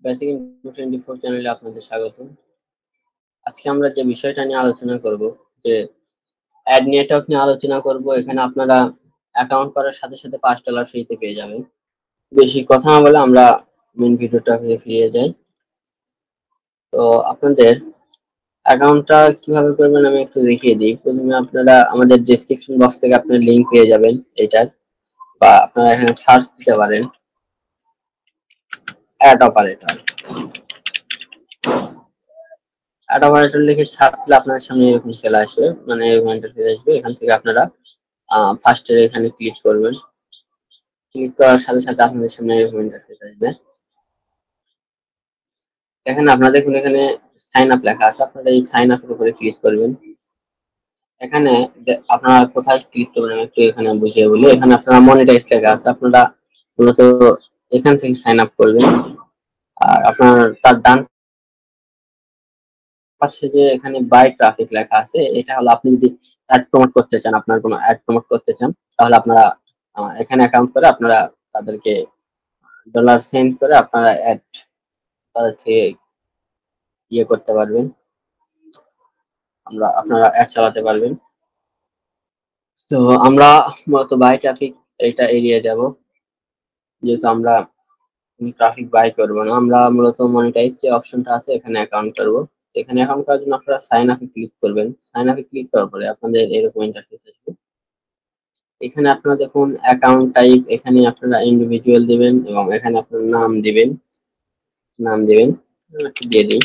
Basic info 24 চ্যানেলে আপনাদের স্বাগতম। আজকে আমরা যে বিষয়টা নিয়ে আলোচনা করব যে অ্যাড নেটওয়ার্ক নিয়ে আলোচনা করব। এখানে আপনারা অ্যাকাউন্ট করার সাথে সাথে $5 ফ্রিতে পেয়ে যাবেন। বেশি কথা না বলে আমরা মেইন ভিডিওটা ফিরে যাই। তো আপনাদের অ্যাকাউন্টটা কিভাবে করবেন আমি একটু দেখিয়ে দিই। প্রথমে আপনারা আমাদের ডেসক্রিপশন বক্স থেকে আপনারা লিংক পেয়ে যাবেন এটার, বা আপনারা এখানে সার্চ দিতে পারেন অ্যাড অপারেটর। অ্যাড অপারেটর লিখে সার্চ দিলে আপনার সামনে এরকম চলে আসবে, মানে এরকম ইন্টারফেস আসবে। এখান থেকে আপনারা ফার্স্টে এখানে ক্লিক করবেন। ক্লিক করার সাথে সাথে আপনাদের সামনে এরকম ইন্টারফেস আসবে। এখানে আপনারা দেখুন, এখানে সাইন আপ লেখা আছে, আপনারা এই সাইন আপের উপরে ক্লিক করবেন। এখানে আপনারা কোথায় ক্লিক করবেন আমি একটু এখানে বুঝিয়ে বলি। এখানে আপনারা মনিটাইজ লেখা আছে, আপনারা মূলত এখান থেকে সাইন আপ করবেন। আর আপনার তার ডান পাশে যে এখানে বাই ট্রাফিক লেখা আছে, এটা হলো আপনি যদি অ্যাড প্রমোট করতে চান, আপনার কোনো অ্যাড প্রমোট করতে চান, তাহলে আপনারা এখানে অ্যাকাউন্ট করে আপনারা তাদেরকে ডলার সেন্ড করে আপনারা অ্যাড তাদের থেকে ইয়ে করতে পারবেন, আপনারা অ্যাড চালাতে পারবেন। তো আমরা মূলত বাই ট্রাফিক এটা এড়িয়ে যাব, যেহেতু আমরা ট্রাফিক বাই করবো না। আমরা মূলত মনিটাইজ যে অপশনটা আছে এখানে অ্যাকাউন্ট করব। এখানে অ্যাকাউন্ট করার জন্য আপনারা সাইন আপে ক্লিক করবেন। সাইন আপে ক্লিক করার পরে আপনাদের এরকম ইন্টারফেস আসবে। এখানে আপনারা দেখুন অ্যাকাউন্ট টাইপ, এখানে আপনারা ইন্ডিভিজুয়াল দিবেন এবং এখানে আপনার নাম দিবেন। একটু দিয়ে দিই।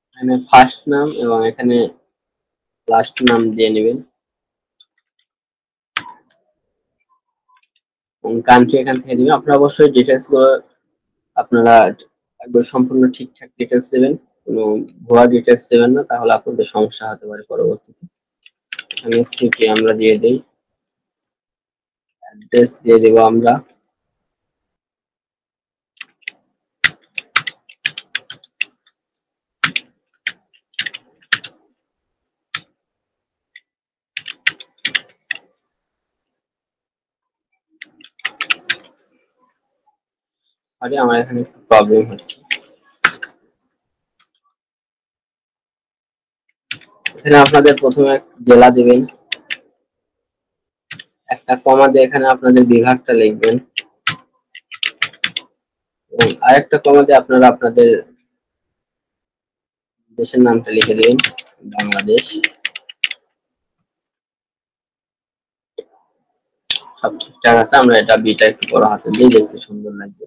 এখানে ফার্স্ট নাম এবং এখানে লাস্ট নাম দিয়ে নেবেন এবং কান্ট্রি এখান থেকে দিবেন। আপনারা অবশ্যই ডিটেলস গুলো আপনারা একবার সম্পূর্ণ ঠিকঠাক ডিটেলস দেবেন, কোনো ভুয়া ডিটেলস দেবেন না, তাহলে আপনাদের সমস্যা হতে পারে পরবর্তীতে। এখানে সিটি আমরা দিয়ে দিই, অ্যাড্রেস দিয়ে দেব আমরা। আরে আমার এখানে একটু প্রবলেম হচ্ছে। এখানে আপনাদের প্রথমে জেলা দিবেন, একটা কমা দিয়ে এখানে আপনাদের বিভাগটা লিখবেন এবং আরেকটা কমা দিয়ে আপনারা আপনাদের দেশের নামটা লিখে দিবেন, বাংলাদেশ। সব ঠিকঠাক আছে, আমরা এটা বিটা একটু বড় হাতে দিয়ে দেখতে সুন্দর লাগবে।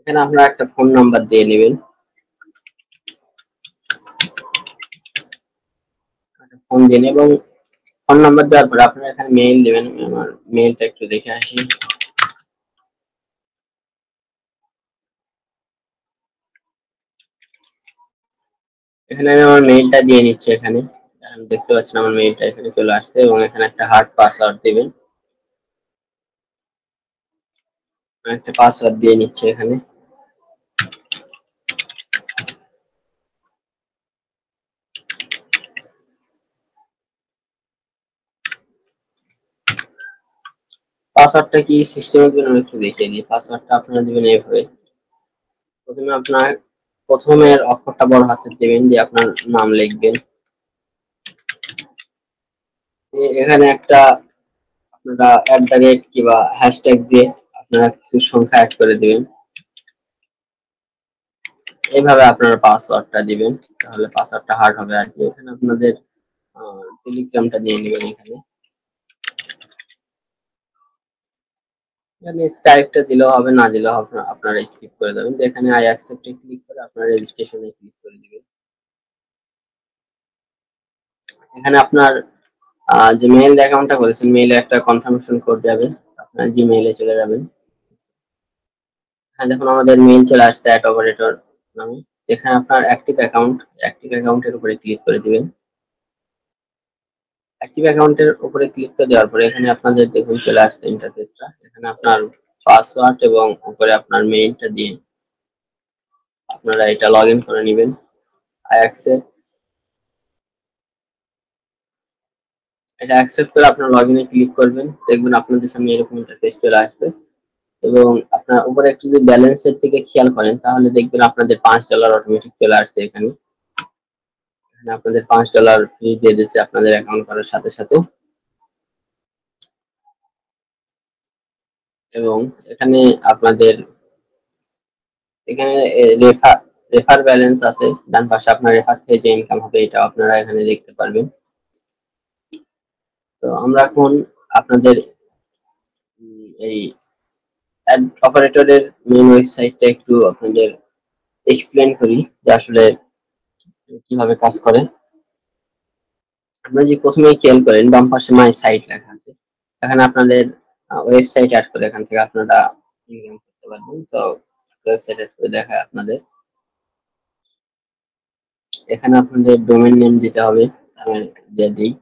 এখানে আপনারা একটা ফোন নাম্বার দিয়ে নেবেন, ফোন দিন এবং ফোন নাম্বার দেওয়ার পরে আপনারা এখানে মেইল দিবেন। আমার মেইলটা একটু দেখে আসি। এখানে আমি আমার মেইলটা দিয়ে নিচ্ছি। এখানে দেখতে পাচ্ছেন আমার মেইলটা এখানে চলে আসছে এবং এখানে একটা হার্ড পাসওয়ার্ড দিবেন। একটা পাসওয়ার্ড দিয়ে নিচ্ছি এখানে। পাসওয়ার্ডটা কি সিস্টেমে দিবেন আমি একটু দেখিয়ে দিই। পাসওয়ার্ডটা আপনারা দিবেন এইভাবে। প্রথমে আপনার প্রথমের অক্ষরটা বড় হাতের দিবেন, দিয়ে আপনার নাম লিখবেন। এখানে একটা আপনারা @ কিংবা হ্যাশট্যাগ দিয়ে আপনারা কিছু সংখ্যা অ্যাড করে দিবেন। এইভাবে আপনারা পাসওয়ার্ডটা দিবেন, তাহলে পাসওয়ার্ডটা হার্ড হবে আর কি। এখানে আপনাদের টেলিগ্রামটা দিয়ে নেবেন। এখানে স্কাইপটা দিলেও হবে, না দিলেও হবে, আপনারা স্কিপ করে দেবেন। এখানে আই অ্যাকসেপ্ট এ ক্লিক করে আপনারা রেজিস্ট্রেশনে ক্লিক করে দিবেন। এখানে আপনার যে মেইল অ্যাকাউন্টটা করেছেন, মেইলে একটা কনফার্মেশন কোড যাবে, আপনার জিমেইলে চলে যাবেন। হ্যাঁ, দেখুন আমাদের মেইল চলে আসছে @operator নামে। এখানে আপনার অ্যাক্টিভ অ্যাকাউন্টের উপরে ক্লিক করে দিবেন। অ্যাক্টিভ অ্যাকাউন্টের উপরে ক্লিক করে দেওয়ার পরে এখানে আপনাদের দেখুন চলে আসছে ইন্টারফেসটা। এখানে আপনার পাসওয়ার্ড এবং উপরে আপনার মেইলটা দিয়ে আপনারা এটা লগইন করে নেবেন। আই অ্যাকসেপ্ট, এটা অ্যাকসেপ্ট করে আপনার লগইনে ক্লিক করবেন। দেখবেন আপনাদের সামনে এরকম ইন্টারফেস চলে আসবে। এবং আপনার উপরে একটু যদি ব্যালেন্সের দিকে খেয়াল করেন তাহলে দেখবেন আপনাদের $5 অটোমেটিক চলে আসছে এখানে। এখানে আপনাদের $5 ফ্রি দিয়ে দিচ্ছে আপনাদের অ্যাকাউন্ট করার সাথে সাথে। এবং এখানে আপনাদের এখানে রেফার রেফার ব্যালেন্স আছে, ডান পাশে আপনার রেফার থেকে যে ইনকাম হবে এটা আপনারা এখানে দেখতে পারবেন। তো আমরা এখন আপনাদের এই অ্যাড অপারেটরের মেইন ওয়েবসাইটটা একটু আপনাদের এক্সপ্লেন করি যে আসলে কিভাবে কাজ করে। আপনারা যে প্রথমেই খেয়াল করেন বাম পাশে মাই সাইট লেখা আছে, এখানে আপনাদের ওয়েবসাইট অ্যাড করে এখান থেকে আপনারা ইনকাম করতে পারবেন। তো ওয়েবসাইট অ্যাড করে দেখায় আপনাদের, এখানে আপনাদের ডোমেইন নেম দিতে হবে, আমি দিয়ে দিই।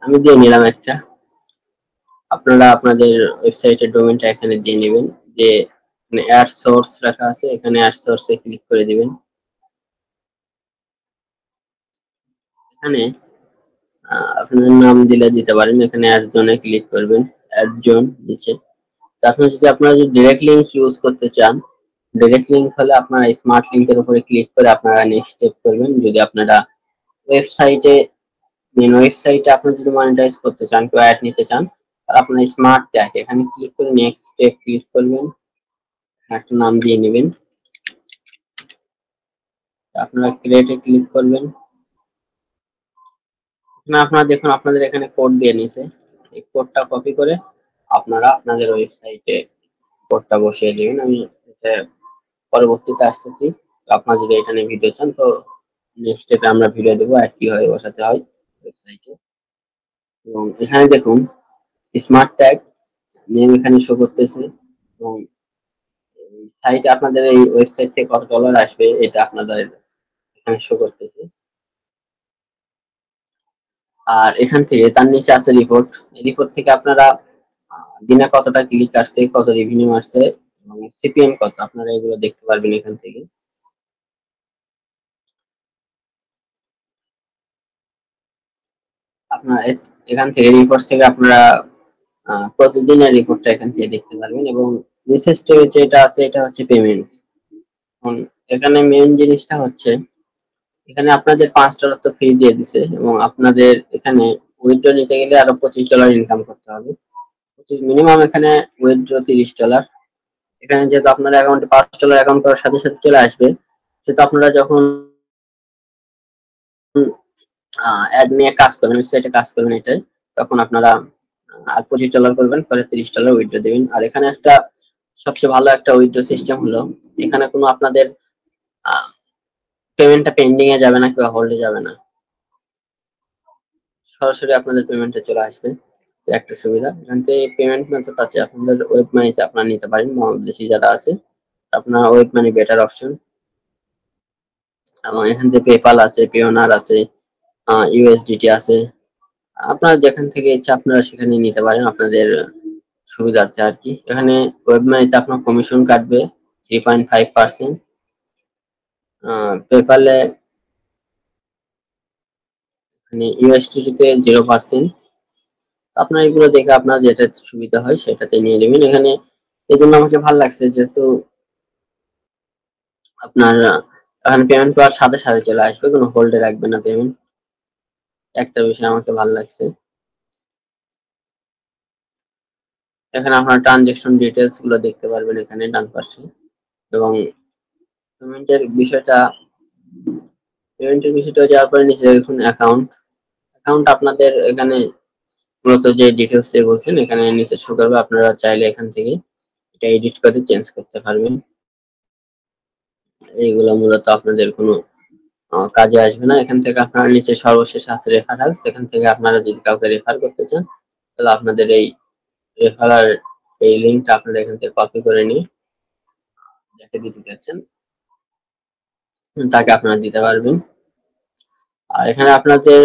আমি দিয়ে নিলাম একটা। আপনারা আপনাদের ওয়েবসাইটের ডোমেইনটা এখানে দিয়ে নেবেন, যে অ্যাড সোর্স রাখা আছে এখানে অ্যাড সোর্সে ক্লিক করে দিবেন। এখানে আপনার নাম দিলে দিতে পারেন, এখানে অ্যাড জোনে ক্লিক করবেন, অ্যাড জোন নিচে। তারপর যদি আপনারা যদি ডাইরেক্ট লিংক ইউজ করতে চান, ডাইরেক্ট লিংক হলে আপনারা স্মার্ট লিংকের উপরে ক্লিক করে আপনারা নেক্সট স্টেপ করবেন। যদি আপনারা ওয়েবসাইটে মেন ওয়েবসাইটে আপনি যদি মনিটাইজ করতে চান, কেউ অ্যাড নিতে চান, তাহলে আপনার স্মার্ট ট্যাগ এখানে ক্লিক করে নেক্সট স্টেপ ক্লিক করবেন, একটা নাম দিয়ে নেবেন, আপনারা ক্রিয়েটে ক্লিক করবেন। এখানে আপনারা দেখুন আপনাদের এখানে কোড দিয়ে নিছে, এই কোডটা কপি করে আপনারা আপনাদের ওয়েবসাইটে কোডটা বসিয়ে দিবেন। আমি পরবর্তীতে আসতেছি। আপনারা যদি এটা নিয়ে ভিডিও চান তো নেক্সট স্টেপে আমরা ভিডিও দেবো আর কিভাবে বসাতে হয় ওয়েবসাইটে। এবং এখানে দেখুন স্মার্ট ট্যাগ নেম এখানে শো করতেছে, এবং সাইটে আপনাদের এই ওয়েবসাইট থেকে কত ডলার আসবে এটা আপনাদের এখানে শো করতেছে। আর এখান থেকে তার নিচে আছে রিপোর্ট, রিপোর্ট থেকে আপনারা দিনে কতটা ক্লিক আসছে, কত রেভিনিউ আসছে এবং সিপিএম কত, আপনারা এগুলো দেখতে পারবেন এখান থেকে। আপনারা এখান থেকে রিপোর্ট থেকে আপনারা প্রতিদিনের রিপোর্টটা এখান থেকে দেখতে পারবেন। এবং নিচের স্টেজে যেটা আছে এটা হচ্ছে পেমেন্টস। এখানে মেইন জিনিসটা হচ্ছে এখানে আপনাদের $5 তো ফ্রি দিয়ে দিছে, এবং আপনাদের এখানে উইথড্র নিতে গেলে আরো $25 ইনকাম করতে হবে। মিনিমাম এখানে উইথড্র $30। এখানে যেহেতু আপনার অ্যাকাউন্টে $5 অ্যাকাউন্ট করার সাথে সাথে চলে আসবে, সেহেতু আপনারা যখন অ্যাড নিয়ে কাজ করবেন, ওয়েবসাইটে কাজ করবেন এটাই, তখন আপনারা আর $25 করবেন, পরে $30 উইথড্র দিবেন। আর এখানে একটা সবচেয়ে ভালো একটা উইথড্র সিস্টেম হলো, এখানে কোনো আপনাদের পেমেন্টটা পেন্ডিং এ যাবে না কিংবা হোল্ডে যাবে না, সরাসরি আপনাদের পেমেন্টে চলে আসবে। একটা সুবিধা এখান থেকে পেমেন্ট মেথড আছে আপনাদের ওয়েব মানিতে আপনারা নিতে পারেন, বাংলাদেশি যারা আছে আপনার ওয়েব মানি বেটার অপশন। এবং এখান থেকে পেপাল আছে, পেওনার আছে, ইউএসডিটি আছে, আপনারা যেখান থেকে ইচ্ছা আপনারা সেখানে নিতে পারেন আপনাদের সুবিধার্থে আর কি। এখানে ওয়েব মানিতে আপনার কমিশন কাটবে 3.5%, পেপালে মানে ইউএসডিটি তে 0%। আপনার এগুলো দেখে আপনার যেটা সুবিধা হয় সেটাতে নিয়ে নেবেন। এখানে এই জন্য আমাকে ভালো লাগছে যেহেতু আপনার এখানে পেমেন্ট করার সাথে সাথে চলে আসবে, কোনো হোল্ডে রাখবে না পেমেন্ট, একটা বিষয় আমাকে ভালো লাগছে। এখানে আপনার ট্রানজেকশন ডিটেলস গুলো দেখতে পারবেন এখানে ডান পাশে। এবং পেমেন্টের বিষয়টা যাওয়ার পরে নিচে দেখুন অ্যাকাউন্ট, অ্যাকাউন্ট আপনাদের এখানে মূলত যে ডিটেলস দিয়ে বলছেন এখানে নিচে শো করবে, আপনারা চাইলে এখান থেকে এটা এডিট করে চেঞ্জ করতে পারবেন। এইগুলো মূলত আপনাদের কোনো কাজে আসবে না। এখান থেকে আপনারা নিচে সর্বশেষ আছে রেফারেলস, এখান থেকে আপনারা যদি কাউকে রেফার করতে চান তাহলে আপনাদের এই রেফারাল এই লিংকটা আপনারা এখান থেকে কপি করে নিয়ে যাকে দিতে চাচ্ছেন তাকে আপনারা দিতে পারবেন। আর এখানে আপনাদের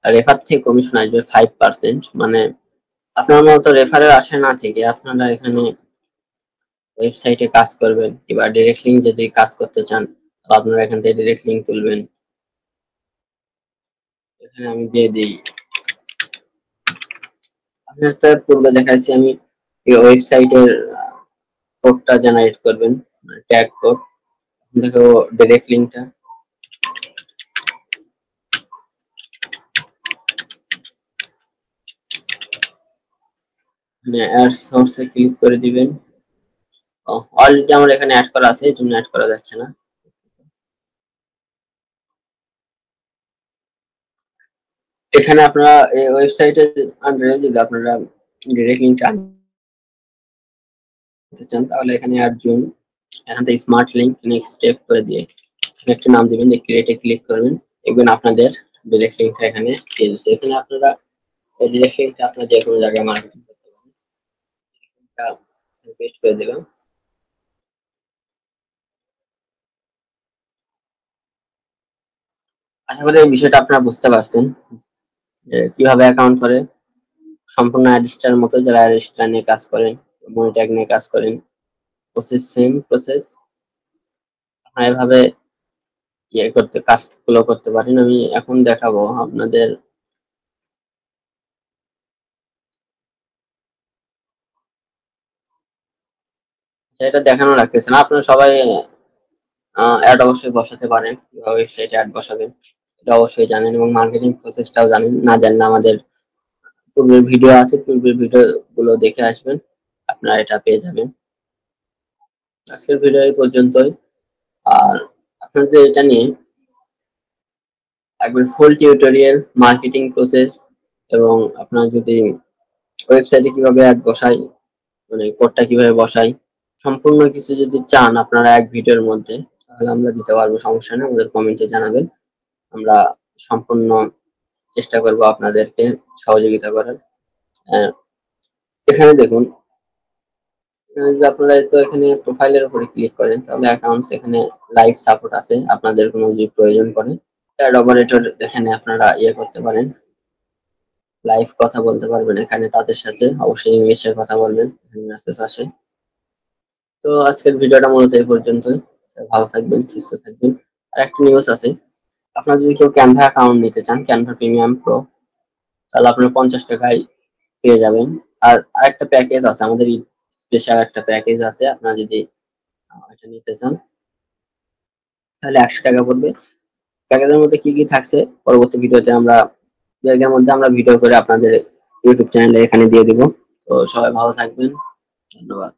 রেফার থেকে কমিশন আসবে 5%, মানে আপনার মতো রেফারের আশায় না থেকে আপনারা এখানে ওয়েবসাইটে কাজ করবেন কিংবা ডিরেক্ট লিঙ্ক যদি কাজ করতে চান আপনারা এখান থেকে ডিরেক্ট লিঙ্ক তুলবেন। এখানে আমি দিয়ে দিই, আপনাদের পূর্বে দেখাইছি আমি এই ওয়েবসাইটের কোডটা জেনারেট করবেন, ট্যাগ কোড। দেখো ডিরেক্ট লিঙ্কটা অ্যাড সোর্সে ক্লিক করে দিবেন। অলরেডি আমার এখানে অ্যাড করা আছে, এই জন্য অ্যাড করা যাচ্ছে না। এখানে আপনারা এই ওয়েবসাইটের আন্ডারে যদি আপনারা ডিরেক্ট লিঙ্কটা আনতে চান তাহলে এখানে অ্যাড জোন, এখান থেকে স্মার্ট লিঙ্ক নেক্সট স্টেপ করে দিয়ে একটা নাম দিবেন, ক্রিয়েটে ক্লিক করবেন, দেখবেন আপনাদের ডিরেক্ট লিঙ্কটা এখানে দিয়ে দিচ্ছে। এখানে আপনারা এই ডিরেক্ট লিঙ্কটা আপনারা যে কোনো জায়গায় মার্কেটিং করতে পারেন। এটা পেস্ট করে দিলাম। আশা করি এই বিষয়টা আপনারা বুঝতে পারছেন যে কিভাবে অ্যাকাউন্ট করে সম্পূর্ণ অ্যাডস্টার মতো যারা অ্যাডস্টার নিয়ে কাজ করেন, মনিট্যাগ নিয়ে কাজ করেন, প্রসেস সেম প্রসেস আপনারা এভাবে ইয়ে করতে কাজগুলো করতে পারেন। আমি এখন দেখাবো আপনাদের। এটা দেখানো লাগতেছে না, আপনারা সবাই অ্যাড অবশ্যই বসাতে পারেন। কিভাবে ওয়েবসাইটে অ্যাড বসাবেন এটা অবশ্যই জানেন এবং মার্কেটিং প্রসেসটাও জানেন। না জানলে আমাদের পূর্বের ভিডিও আছে, পূর্বের ভিডিও গুলো দেখে আসবেন, আপনারা এটা পেয়ে যাবেন। আজকের ভিডিও এই পর্যন্তই। আর আপনাদের এটা নিয়ে একবার ফুল টিউটোরিয়াল মার্কেটিং প্রসেস এবং আপনারা যদি ওয়েবসাইটে কিভাবে অ্যাড বসাই, মানে কোডটা কিভাবে বসাই, সম্পূর্ণ কিছু যদি চান আপনারা এক ভিডিওর মধ্যে, তাহলে আমরা দিতে পারবো, সমস্যা নেই। আমাদের কমেন্টে জানাবেন, আমরা সম্পূর্ণ চেষ্টা করব আপনাদেরকে সহযোগিতা করার। এখানে দেখুন, এখানে যদি আপনারা তো এখানে প্রোফাইলের উপরে ক্লিক করেন তাহলে অ্যাকাউন্টস এখানে লাইভ সাপোর্ট আছে, আপনাদের কোনো যদি প্রয়োজন পড়ে অ্যাড অপারেটর এখানে আপনারা ইয়ে করতে পারেন, লাইভ কথা বলতে পারবেন এখানে তাদের সাথে, অবশ্যই ইংলিশে কথা বলবেন, মেসেজ আসে। তো আজকের ভিডিওটা মূলত এই পর্যন্তই। ভালো থাকবেন, সুস্থ থাকবেন। আর একটা নিউজ আছে, আপনারা যদি কেউ ক্যানভা অ্যাকাউন্ট নিতে চান, ক্যানভা প্রিমিয়াম প্রো, তাহলে আপনারা 50 টাকায় পেয়ে যাবেন। আর আরেকটা প্যাকেজ আছে আমাদের, স্পেশাল একটা প্যাকেজ আছে, আপনারা যদি এটা নিতে চান তাহলে 100 টাকা পড়বে। প্যাকেজের মধ্যে কি কি থাকছে পরবর্তী ভিডিওতে আমরা জায়গার মধ্যে আমরা ভিডিও করে আপনাদের ইউটিউব চ্যানেলে এখানে দিয়ে দিব। তো সবাই ভালো থাকবেন, ধন্যবাদ।